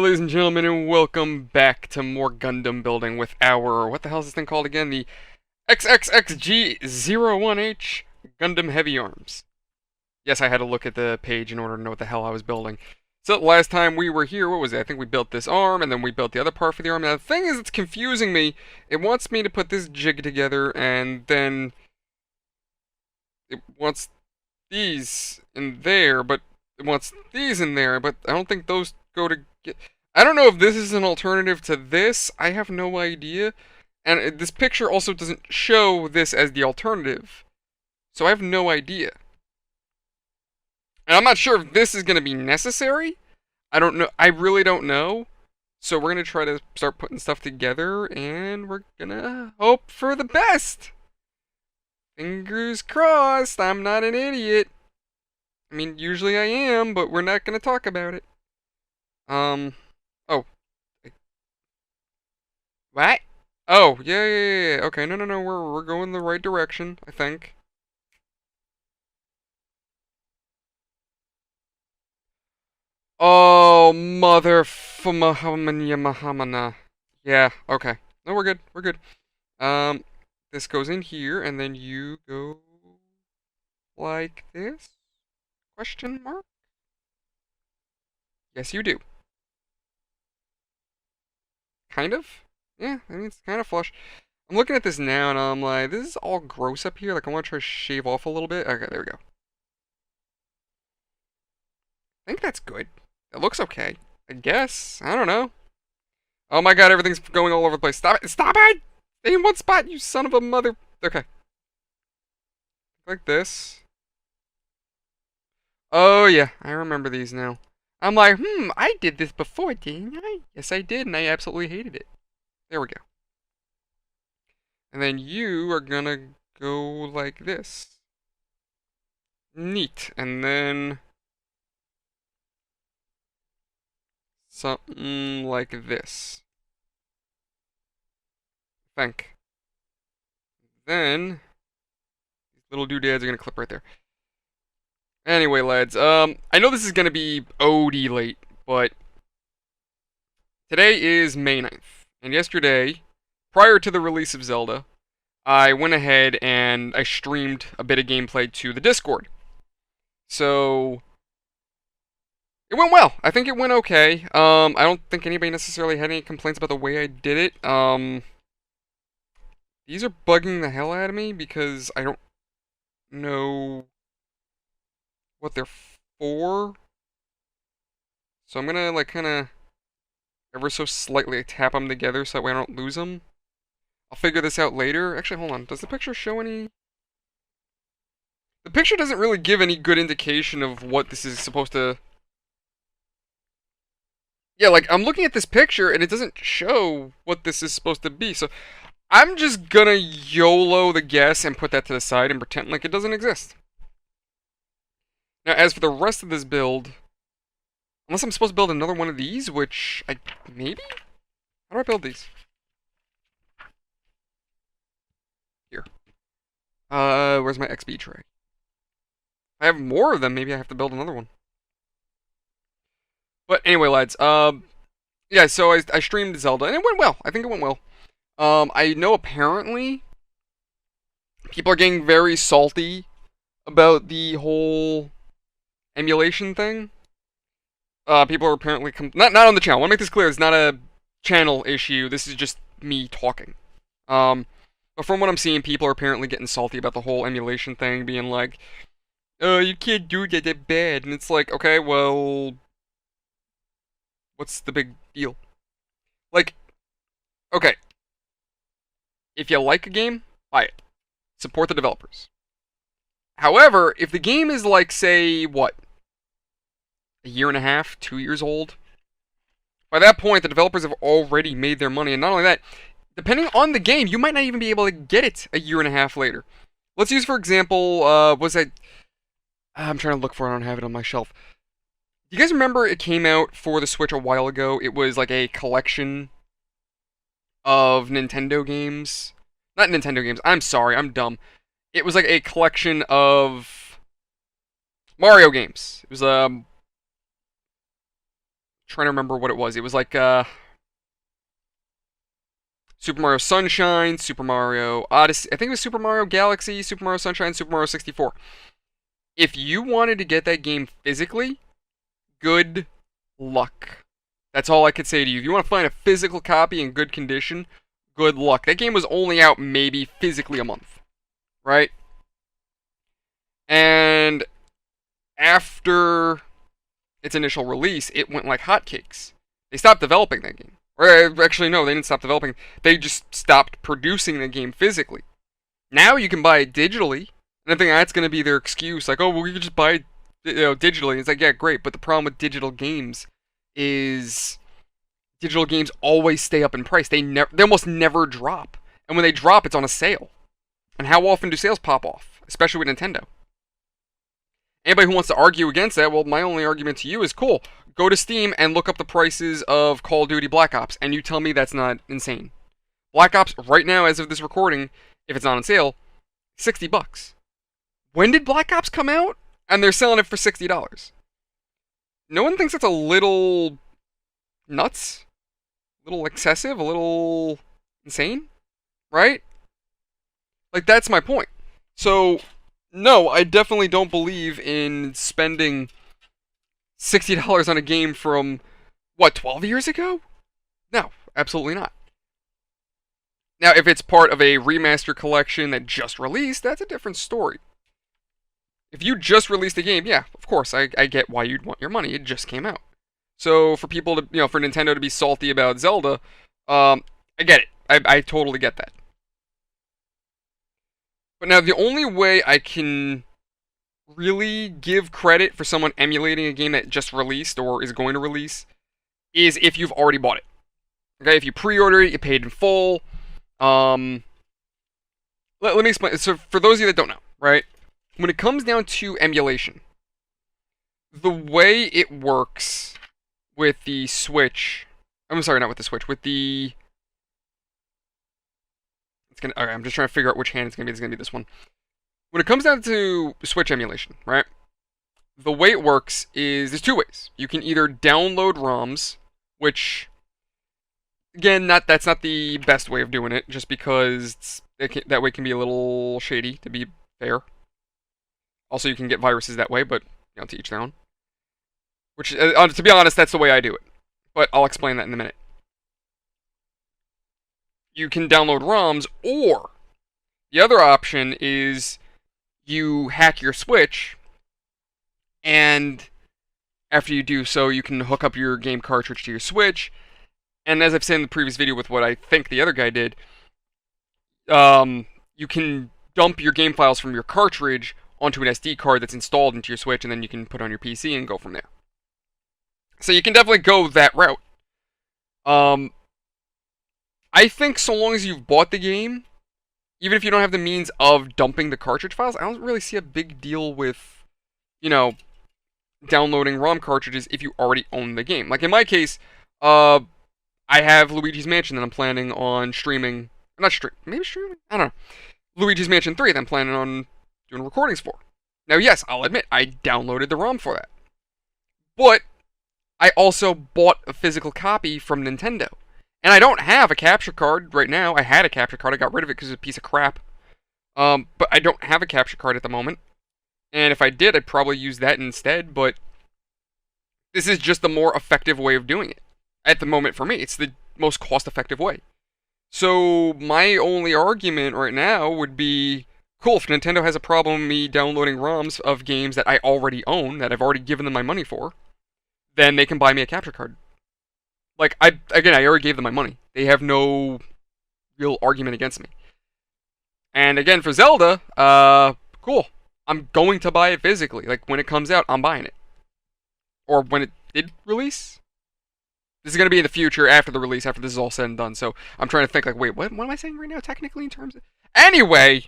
ladies and gentlemen, and welcome back to more Gundam building with our, what the hell is this thing called again? The XXXG01H Gundam Heavy Arms. Yes, I had to look at the page in order to know what the hell I was building. So last time we were here, what was it? I think we built this arm, and then we built the other part for the arm. Now the thing is, it's confusing me. It wants me to put this jig together, and then it wants these in there, but it wants these in there, but I don't think those go to get... I don't know if this is an alternative to this. I have no idea. And this picture also doesn't show this as the alternative. So I have no idea. And I'm not sure if this is going to be necessary. I don't know. I really don't know. So we're going to try to start putting stuff together, and we're going to hope for the best. Fingers crossed. I'm not an idiot. I mean, usually I am, but we're not going to talk about it. Oh. What? Oh, yeah. Okay, no, we're going the right direction, I think. Oh, mother Mahamana. Yeah, okay. No, we're good. This goes in here, and then you go like this? Question mark? Yes, you do. Kind of? Yeah, I mean, it's kind of flush. I'm looking at this now, and I'm like, this is all gross up here. Like, I want to try to shave off a little bit. Okay, there we go. I think that's good. It looks okay. I guess. I don't know. Oh my god, everything's going all over the place. Stop it! Stop it! Stay in one spot, you son of a mother... Okay. Like this. Oh, yeah. I remember these now. I'm like, I did this before, didn't I? Yes, I did, and I absolutely hated it. There we go. And then you are gonna go like this. Neat. And then... something like this. I think. Then... these little doodads are gonna clip right there. Anyway, lads, I know this is gonna be OD late, but... today is May 9th. And yesterday, prior to the release of Zelda, I went ahead and I streamed a bit of gameplay to the Discord. So... it went well. I think it went okay. I don't think anybody necessarily had any complaints about the way I did it. These are bugging the hell out of me because I don't know what they're for. So I'm gonna, like, kinda ever so slightly tap them together so that way I don't lose them. I'll figure this out later. Actually, hold on. Does the picture show any... the picture doesn't really give any good indication of what this is supposed to... yeah, like, I'm looking at this picture, and it doesn't show what this is supposed to be, so I'm just gonna YOLO the guess and put that to the side and pretend like it doesn't exist. Now, as for the rest of this build, unless I'm supposed to build another one of these, which I... maybe? How do I build these? Here. Where's my XB tray? If I have more of them, maybe I have to build another one. But anyway, lads, yeah, so I streamed Zelda, and it went well. I think it went well. I know apparently people are getting very salty about the whole emulation thing. People are apparently not on the channel. I want to make this clear. It's not a channel issue. This is just me talking. But from what I'm seeing, people are apparently getting salty about the whole emulation thing, being like, "Oh, you can't do that. They're bad." And it's like, okay, well, what's the big deal? Like, okay, if you like a game, buy it. Support the developers. However, if the game is like, say, what? A year and a half, 2 years old? By that point, the developers have already made their money, and not only that, depending on the game, you might not even be able to get it a year and a half later. Let's use, for example, was that... I'm trying to look for it, I don't have it on my shelf. Do you guys remember it came out for the Switch a while ago? It was like a collection of Nintendo games. Not Nintendo games, I'm sorry, I'm dumb. It was like a collection of Mario games. It was, trying to remember what it was. It was like Super Mario Sunshine, Super Mario Odyssey. I think it was Super Mario Galaxy, Super Mario Sunshine, Super Mario 64. If you wanted to get that game physically, good luck. That's all I could say to you. If you want to find a physical copy in good condition, good luck. That game was only out maybe physically a month, right? And after its initial release, it went like hotcakes. They stopped developing that game. Or actually, no, they didn't stop developing. They just stopped producing the game physically. Now you can buy it digitally, and I think that's going to be their excuse. Like, oh, well, we could just buy it digitally. It's like, yeah, great, but the problem with digital games is digital games always stay up in price. They almost never drop. And when they drop, it's on a sale. And how often do sales pop off? Especially with Nintendo. Anybody who wants to argue against that, well, my only argument to you is, cool, go to Steam and look up the prices of Call of Duty Black Ops, and you tell me that's not insane. Black Ops, right now, as of this recording, if it's not on sale, $60. When did Black Ops come out? And they're selling it for $60. No one thinks that's a little nuts? A little excessive? A little insane? Right? Like, that's my point. So, no, I definitely don't believe in spending $60 on a game from, what, 12 years ago? No, absolutely not. Now, if it's part of a remaster collection that just released, that's a different story. If you just released a game, yeah, of course, I get why you'd want your money. It just came out. So for people to, for Nintendo to be salty about Zelda, I get it. I totally get that. But now the only way I can really give credit for someone emulating a game that just released or is going to release is if you've already bought it. Okay, if you pre-order it, you paid in full. Let me explain. So for those of you that don't know, right? When it comes down to emulation, the way it works with the Switch, I'm sorry, not with the Switch, with the, alright, I'm just trying to figure out which hand it's gonna be. It's gonna be this one. When it comes down to Switch emulation, right? The way it works is there's two ways. You can either download ROMs, which, again, that's not the best way of doing it, just because that way can be a little shady, to be fair. Also, you can get viruses that way, but to each their own. Which, to be honest, that's the way I do it. But I'll explain that in a minute. You can download ROMs, or the other option is you hack your Switch, and after you do so, you can hook up your game cartridge to your Switch, and as I've said in the previous video with what I think the other guy did, you can dump your game files from your cartridge onto an SD card that's installed into your Switch, and then you can put it on your PC and go from there. So you can definitely go that route. I think so long as you've bought the game, even if you don't have the means of dumping the cartridge files, I don't really see a big deal with, downloading ROM cartridges if you already own the game. Like in my case, I have Luigi's Mansion that I'm planning on streaming. Maybe streaming? I don't know. Luigi's Mansion 3 that I'm planning on doing recordings for. Now, yes, I'll admit, I downloaded the ROM for that. But I also bought a physical copy from Nintendo. And I don't have a capture card right now. I had a capture card. I got rid of it because it's a piece of crap. But I don't have a capture card at the moment. And if I did, I'd probably use that instead. But this is just the more effective way of doing it. At the moment for me, it's the most cost-effective way. So my only argument right now would be, cool, if Nintendo has a problem with me downloading ROMs of games that I already own, that I've already given them my money for, then they can buy me a capture card. Like, I already gave them my money. They have no real argument against me. And again, for Zelda, cool. I'm going to buy it physically. Like, when it comes out, I'm buying it. Or when it did release? This is going to be in the future, after the release, after this is all said and done. So, I'm trying to think, like, wait, what am I saying right now, technically, in terms of... Anyway!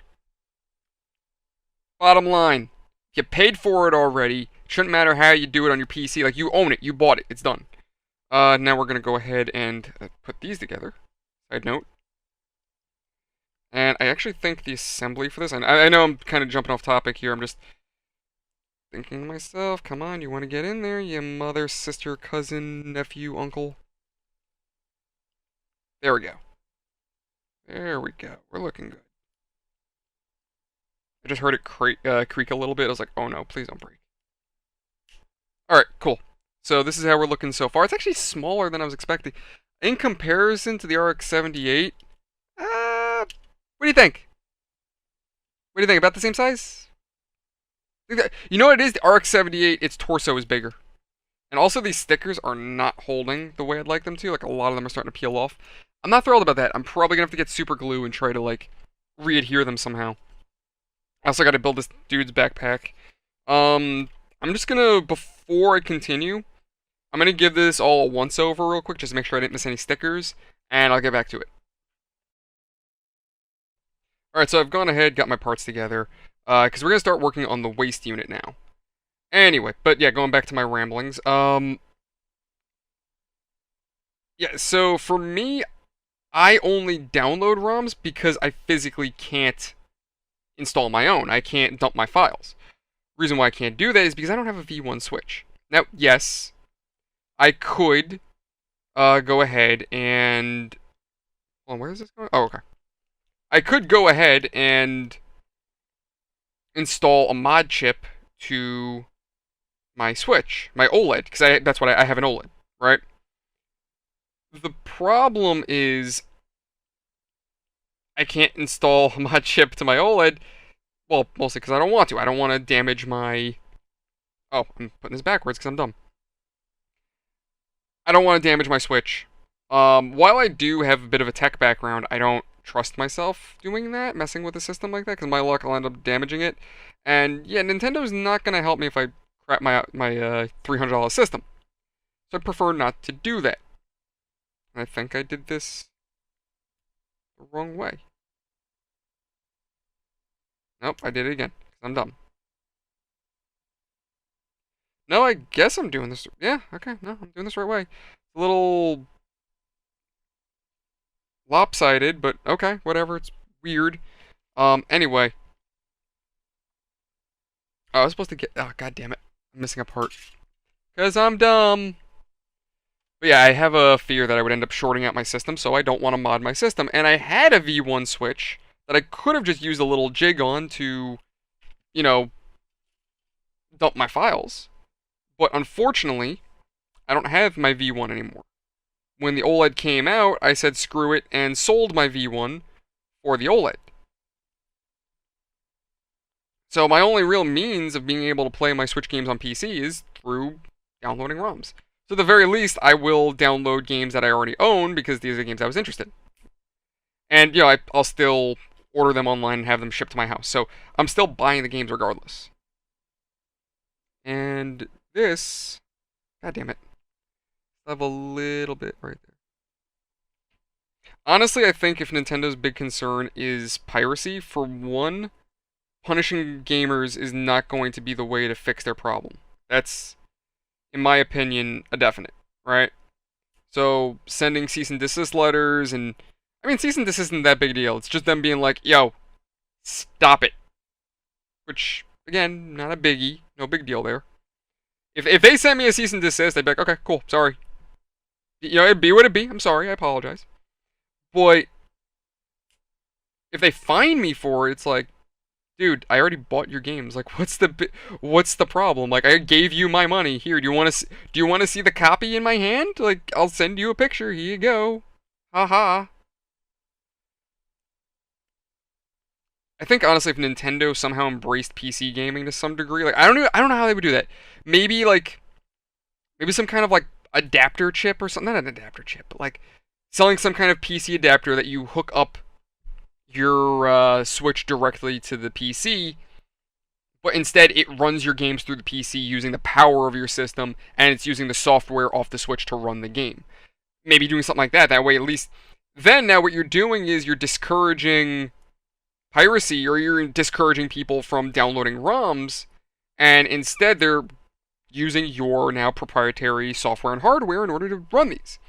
Bottom line. You paid for it already. Shouldn't matter how you do it on your PC. Like, you own it. You bought it. It's done. Now we're going to go ahead and put these together. Side note. And I actually think the assembly for this... I know I'm kind of jumping off topic here. I'm just... thinking to myself, come on, you want to get in there, you mother, sister, cousin, nephew, uncle. There we go. There we go. We're looking good. I just heard it creak a little bit. I was like, oh no, please don't break. Alright, cool. So this is how we're looking so far. It's actually smaller than I was expecting. In comparison to the RX-78, what do you think? What do you think? About the same size? You know what it is? The RX-78, its torso is bigger. And also these stickers are not holding the way I'd like them to. Like, a lot of them are starting to peel off. I'm not thrilled about that. I'm probably going to have to get super glue and try to, like, re-adhere them somehow. I also got to build this dude's backpack. I'm just going to, before I continue, I'm going to give this all a once-over real quick, just to make sure I didn't miss any stickers, and I'll get back to it. Alright, so I've gone ahead, got my parts together, because we're going to start working on the waist unit now. Anyway, but yeah, going back to my ramblings, yeah, so for me, I only download ROMs because I physically can't install my own. I can't dump my files. Reason why I can't do that is because I don't have a V1 switch. Now, yes, I could go ahead and... Hold on, where is this going? Oh, okay. I could go ahead and install a mod chip to my Switch, my OLED, because that's what I have an OLED, right? The problem is I can't install a mod chip to my OLED, well, mostly because I don't want to. I don't want to damage my... Oh, I'm putting this backwards because I'm dumb. I don't want to damage my Switch. While I do have a bit of a tech background, I don't trust myself doing that, messing with a system like that, because my luck, I'll end up damaging it. And yeah, Nintendo's not going to help me if I crap my $300 system. So I prefer not to do that. And I think I did this the wrong way. Nope, I did it again. I'm dumb. No, I guess I'm doing this. Yeah, okay, no, I'm doing this the right way. It's a little lopsided, but okay, whatever. It's weird. Anyway. Oh, I was supposed to get... Oh, god damn it. I'm missing a part. Because I'm dumb. But yeah, I have a fear that I would end up shorting out my system, so I don't want to mod my system. And I had a V1 switch that I could have just used a little jig on to, you know, dump my files. But unfortunately, I don't have my V1 anymore. When the OLED came out, I said screw it and sold my V1 for the OLED. So my only real means of being able to play my Switch games on PC is through downloading ROMs. So at the very least, I will download games that I already own because these are the games I was interested in. And, you know, I'll still order them online and have them shipped to my house. So I'm still buying the games regardless. And this... God damn it. I have a little bit right there. Honestly, I think if Nintendo's big concern is piracy, for one, punishing gamers is not going to be the way to fix their problem. That's, in my opinion, a definite, right? So, sending cease and desist letters, and... I mean, cease and desist isn't that big a deal. It's just them being like, yo, stop it. Which, again, not a biggie. No big deal there. If they sent me a cease and desist, I'd be like, okay, cool, sorry. You know, it'd be what it'd be. I'm sorry, I apologize. But if they fine me for it, it's like, dude, I already bought your games. Like, what's the problem? Like, I gave you my money. Here, do you want to see the copy in my hand? Like, I'll send you a picture. Here you go. Haha. I think honestly, if Nintendo somehow embraced PC gaming to some degree, like I don't know how they would do that. Maybe some kind of like adapter chip or something. Not an adapter chip, but like selling some kind of PC adapter that you hook up your Switch directly to the PC, but instead it runs your games through the PC using the power of your system, and it's using the software off the Switch to run the game. Maybe doing something like that. That way, at least then now what you're doing is you're discouraging piracy, or you're discouraging people from downloading ROMs, and instead they're using your now proprietary software and hardware in order to run these.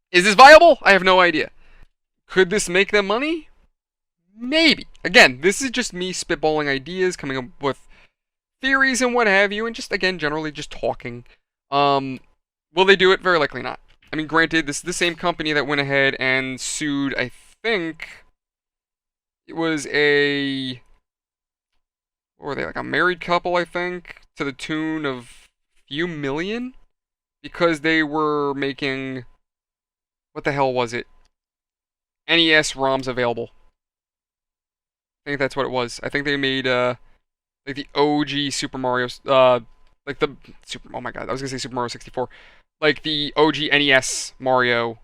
Is this viable? I have no idea. Could this make them money? Maybe. Again, this is just me spitballing ideas, coming up with theories and what have you, and just again generally just talking. Um, will they do it? Very likely not. I mean, granted, this is the same company that went ahead and sued. I think it was a what were they, like a married couple? I think to the tune of a few million because they were making what the hell was it? NES ROMs available. I think that's what it was. I think they made like the OG Super Mario like the Super oh my god, I was gonna say Super Mario 64. Like the OG NES Mario.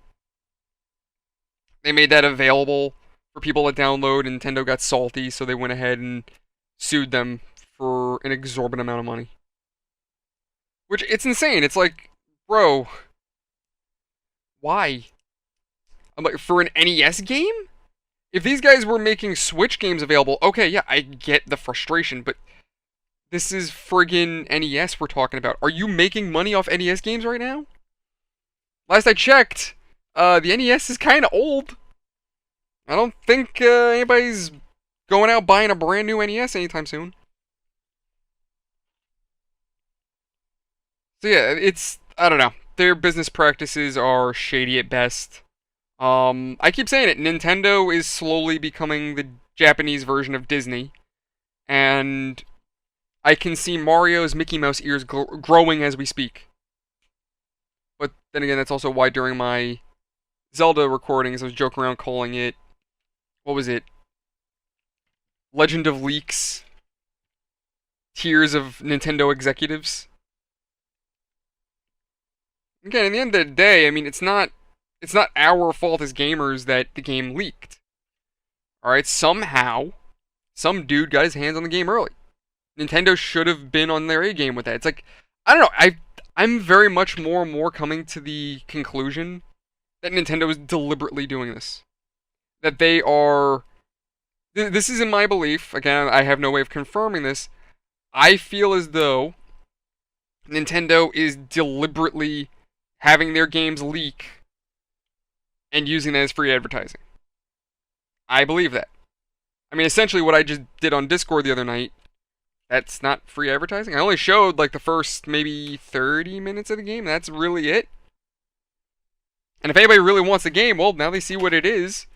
They made that available for people to download, and Nintendo got salty, so they went ahead and sued them for an exorbitant amount of money. Which it's insane. It's like, bro, why? I'm like, for an NES game? If these guys were making Switch games available, okay, yeah, I get the frustration, but this is friggin' NES we're talking about. Are you making money off NES games right now? Last I checked, the NES is kind of old. I don't think anybody's going out buying a brand new NES anytime soon. So yeah, it's I don't know. Their business practices are shady at best. I keep saying it. Nintendo is slowly becoming the Japanese version of Disney, and I can see Mario's Mickey Mouse ears growing as we speak. But then again, that's also why during my Zelda recordings, I was joking around calling it, what was it? Legend of Leaks, Tears of Nintendo Executives. Again, in the end of the day, I mean, it's not our fault as gamers that the game leaked. Alright, somehow, some dude got his hands on the game early. Nintendo should have been on their A game with that. It's like, I don't know, I'm very much more and more coming to the conclusion that Nintendo is deliberately doing this. That they are. This is in my belief. Again, I have no way of confirming this. I feel as though Nintendo is deliberately having their games leak and using that as free advertising. I believe that. I mean, essentially, what I just did on Discord the other night, that's not free advertising. I only showed like the first maybe 30 minutes of the game. That's really it. And if anybody really wants the game, well, now they see what it is.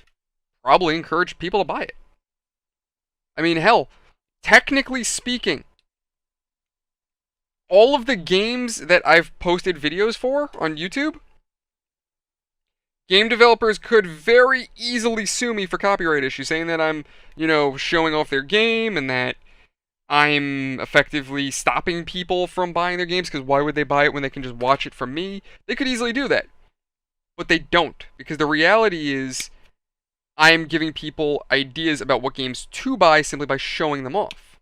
Probably encourage people to buy it. I mean, hell, technically speaking, all of the games that I've posted videos for on YouTube, game developers could very easily sue me for copyright issues, saying that I'm, showing off their game and that I'm effectively stopping people from buying their games because why would they buy it when they can just watch it from me? They could easily do that. But they don't, because the reality is I am giving people ideas about what games to buy simply by showing them off.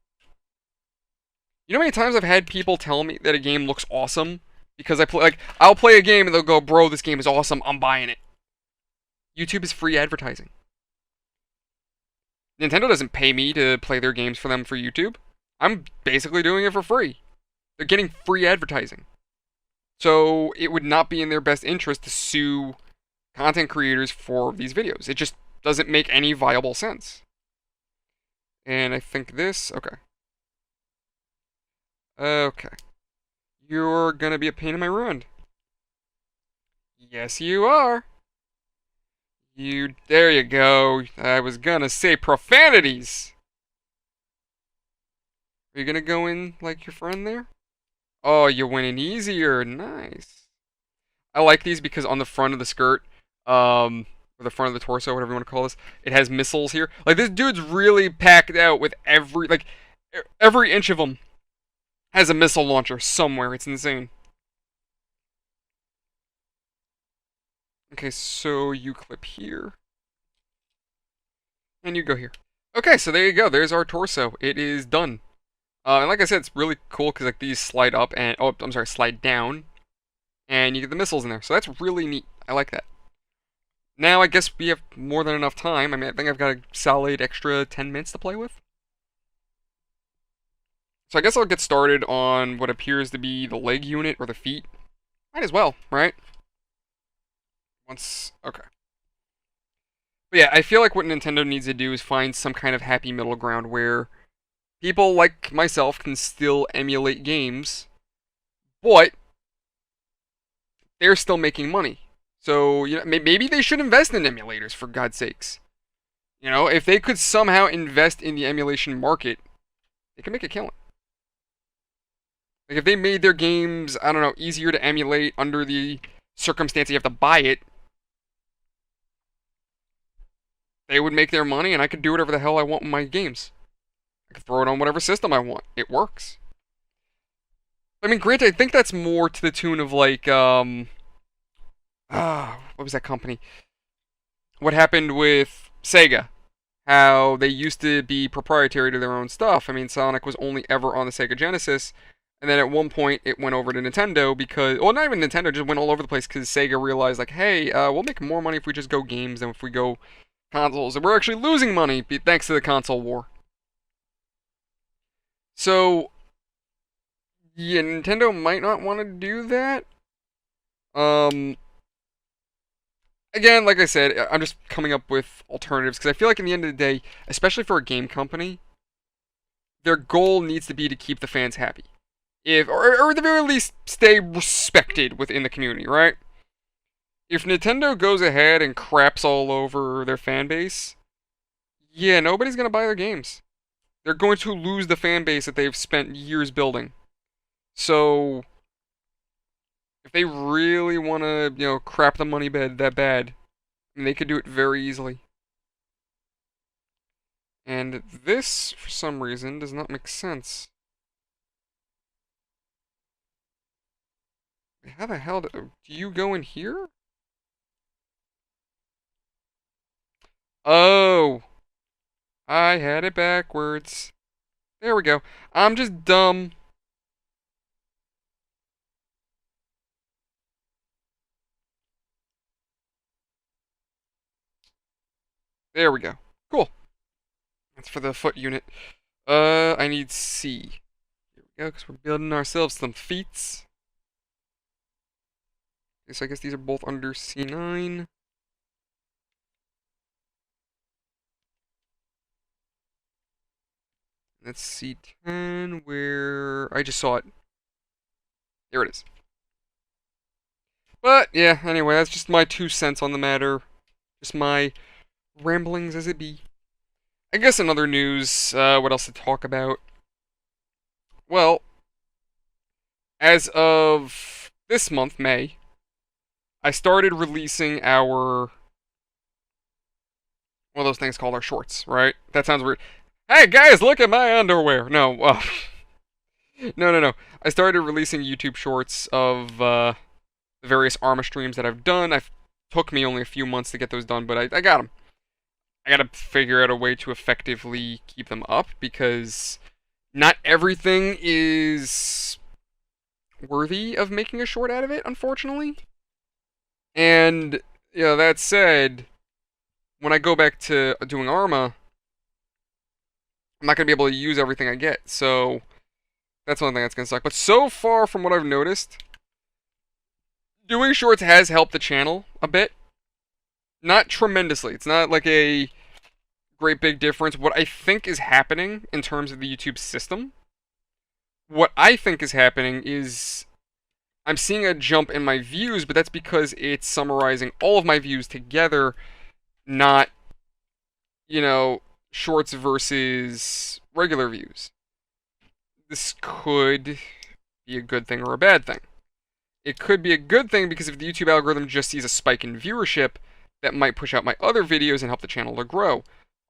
You know how many times I've had people tell me that a game looks awesome because I'll play a game and they'll go, "Bro, this game is awesome. I'm buying it." YouTube is free advertising. Nintendo doesn't pay me to play their games for them for YouTube. I'm basically doing it for free. They're getting free advertising. So it would not be in their best interest to sue content creators for these videos. It just doesn't make any viable sense. And I think this, okay. Okay. You're gonna be a pain in my rear end. Yes, you are. There you go. I was gonna say profanities. Are you gonna go in like your friend there? Oh, you went in easier. Nice. I like these because on the front of the skirt, or the front of the torso, whatever you want to call this, it has missiles here. Like, this dude's really packed out with every inch of him has a missile launcher somewhere. It's insane. Okay, so you clip here. And you go here. Okay, so there you go. There's our torso. It is done. And like I said, it's really cool because like these slide up and slide down, and you get the missiles in there. So that's really neat. I like that. Now I guess we have more than enough time. I mean, I think I've got a solid extra 10 minutes to play with. So I guess I'll get started on what appears to be the leg unit or the feet. Might as well, right? Okay. But yeah, I feel like what Nintendo needs to do is find some kind of happy middle ground where people like myself can still emulate games, but they're still making money. So maybe they should invest in emulators for God's sakes. If they could somehow invest in the emulation market, they could make a killing. Like if they made their games, I don't know, easier to emulate under the circumstance you have to buy it, they would make their money, and I could do whatever the hell I want with my games. I could throw it on whatever system I want. It works. I mean, granted, I think that's more to the tune of like, what was that company? What happened with Sega? How they used to be proprietary to their own stuff. I mean, Sonic was only ever on the Sega Genesis, and then at one point it went over to Nintendo because, well, not even Nintendo, just went all over the place because Sega realized, like, hey, we'll make more money if we just go games than if we go consoles, and we're actually losing money thanks to the console war. So, yeah, Nintendo might not want to do that. Um, Again, like I said, I'm just coming up with alternatives because I feel like in the end of the day, especially for a game company, their goal needs to be to keep the fans happy. Or at the very least, stay respected within the community, right? If Nintendo goes ahead and craps all over their fan base, yeah, nobody's gonna buy their games. They're going to lose the fan base that they've spent years building. So, if they really want to, crap the money bed that bad, I mean, they could do it very easily. And this, for some reason, does not make sense. How the hell do you go in here? Oh, I had it backwards. There we go. I'm just dumb. There we go. Cool. That's for the foot unit. I need C. Here we go, because we're building ourselves some feats. Okay, so I guess these are both under C9. That's C10, where I just saw it. There it is. But, yeah, anyway, that's just my 2 cents on the matter. Just my ramblings as it be. I guess in other news, what else to talk about? Well, as of this month, May, I started releasing our one of those things called our shorts, right? That sounds weird. Hey guys, look at my underwear. No, no. I started releasing YouTube shorts of the various Arma streams that I've done. It took me only a few months to get those done, but I got them. I gotta figure out a way to effectively keep them up because not everything is worthy of making a short out of it, unfortunately. And, that said, when I go back to doing Arma, I'm not going to be able to use everything I get. So, that's one thing that's going to suck. But so far, from what I've noticed, doing shorts has helped the channel a bit. Not tremendously. It's not like a great big difference. What I think is happening in terms of the YouTube system, what I think is happening is I'm seeing a jump in my views, but that's because it's summarizing all of my views together, not, shorts versus regular views. This could be a good thing or a bad thing. It could be a good thing because if the YouTube algorithm just sees a spike in viewership, that might push out my other videos and help the channel to grow.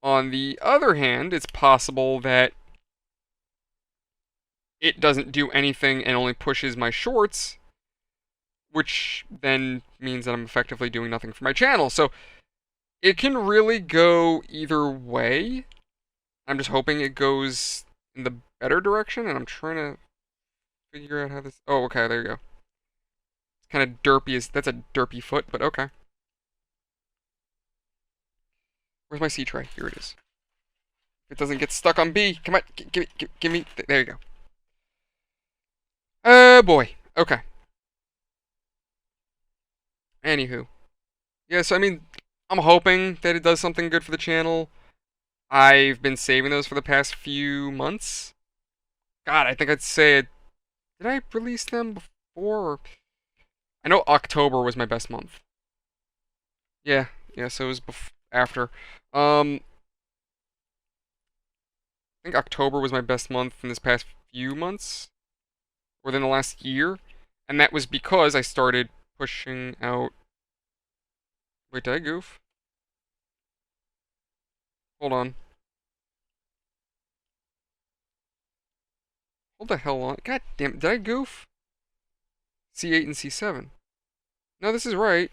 On the other hand, it's possible that it doesn't do anything and only pushes my shorts, which then means that I'm effectively doing nothing for my channel. So it can really go either way. I'm just hoping it goes in the better direction, and I'm trying to figure out how this... Oh, okay, there you go. It's kind of derpy. That's a derpy foot, but okay. Where's my C tray? Here it is. It doesn't get stuck on B. Come on, give me... There you go. Oh, boy. Okay. Anywho. Yeah, so I mean, I'm hoping that it does something good for the channel. I've been saving those for the past few months. God, I think I'd say, did I release them before? I know October was my best month. Yeah, yeah, so it was after. I think October was my best month in this past few months, within the last year, and that was because I started pushing out. Wait, did I goof? Hold on. Hold the hell on. God damn it, did I goof? C8 and C7. No, this is right.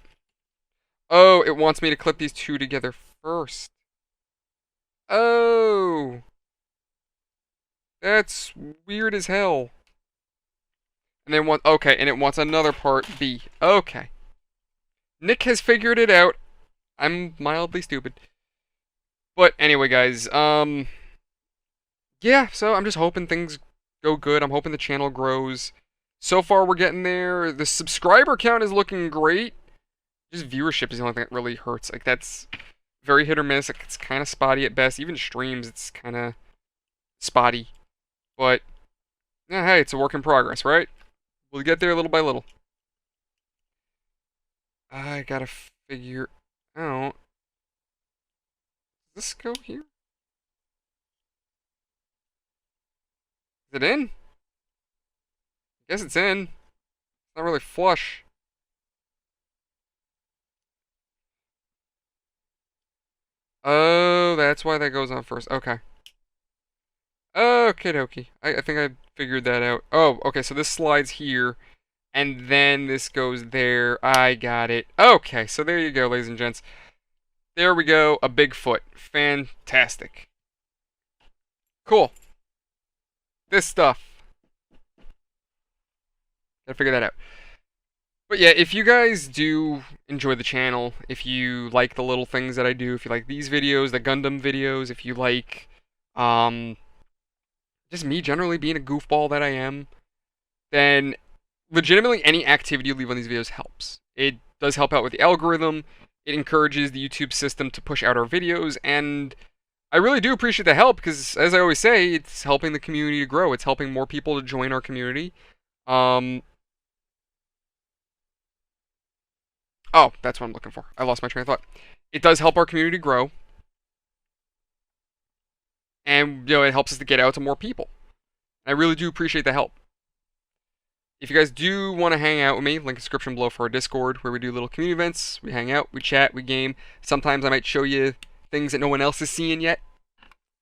Oh, it wants me to clip these two together first. Oh, that's weird as hell. And then okay, and it wants another part B. Okay. Nick has figured it out. I'm mildly stupid. But anyway, guys, yeah, so I'm just hoping things go good. I'm hoping the channel grows. So far, we're getting there. The subscriber count is looking great. Just viewership is the only thing that really hurts. Like, that's very hit or miss. Like, it's kind of spotty at best. Even streams, it's kind of spotty. But, yeah, hey, it's a work in progress, right? We'll get there little by little. I gotta figure out. Does this go here? Is it in? I guess it's in. It's not really flush. Oh, that's why that goes on first. Okay. Okay, dokie. I think I figured that out. Oh, okay, so this slides here, and then this goes there. I got it. Okay, so there you go, ladies and gents. There we go, a Bigfoot. Fantastic. Cool. This stuff. Gotta figure that out. But yeah, if you guys do enjoy the channel, if you like the little things that I do, if you like these videos, the Gundam videos, if you like, just me generally being a goofball that I am, then legitimately any activity you leave on these videos helps. It does help out with the algorithm, it encourages the YouTube system to push out our videos, and I really do appreciate the help, because as I always say, it's helping the community to grow, it's helping more people to join our community. Oh, that's what I'm looking for. I lost my train of thought. It does help our community grow. And, it helps us to get out to more people. I really do appreciate the help. If you guys do want to hang out with me, link in the description below for our Discord, where we do little community events. We hang out, we chat, we game. Sometimes I might show you things that no one else is seeing yet.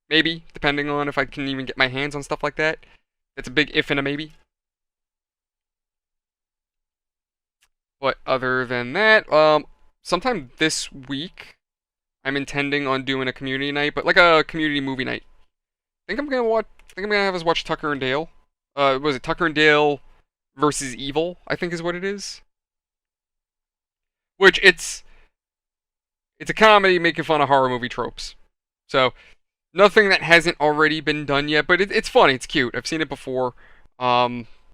Maybe, depending on if I can even get my hands on stuff like that. It's a big if and a maybe. But other than that, sometime this week, I'm intending on doing a community night, but like a community movie night. I think I'm gonna have us watch Tucker and Dale. Was it Tucker and Dale versus Evil? I think is what it is. Which it's a comedy making fun of horror movie tropes. So nothing that hasn't already been done yet, but it's funny. It's cute. I've seen it before.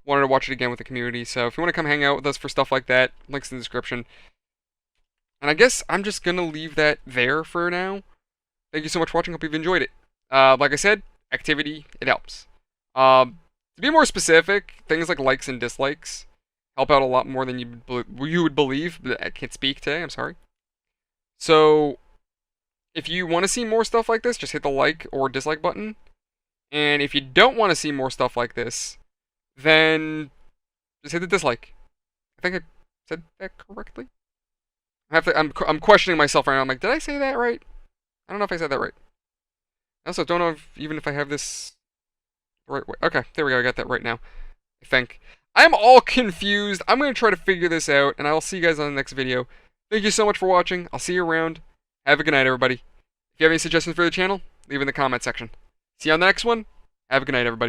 Wanted to watch it again with the community. So if you want to come hang out with us for stuff like that, links in the description. And I guess I'm just gonna leave that there for now. Thank you so much for watching. Hope you've enjoyed it. Like I said, activity, it helps. To be more specific, things like likes and dislikes help out a lot more than you would believe. But I can't speak today, I'm sorry. So, if you want to see more stuff like this, just hit the like or dislike button. And if you don't want to see more stuff like this, then just hit the dislike. I think I said that correctly. I'm questioning myself right now. I'm like, did I say that right? I don't know if I said that right. I also don't know even if I have this the right way. Okay, there we go. I got that right now. I think. I'm all confused. I'm going to try to figure this out, and I'll see you guys on the next video. Thank you so much for watching. I'll see you around. Have a good night, everybody. If you have any suggestions for the channel, leave in the comment section. See you on the next one. Have a good night, everybody.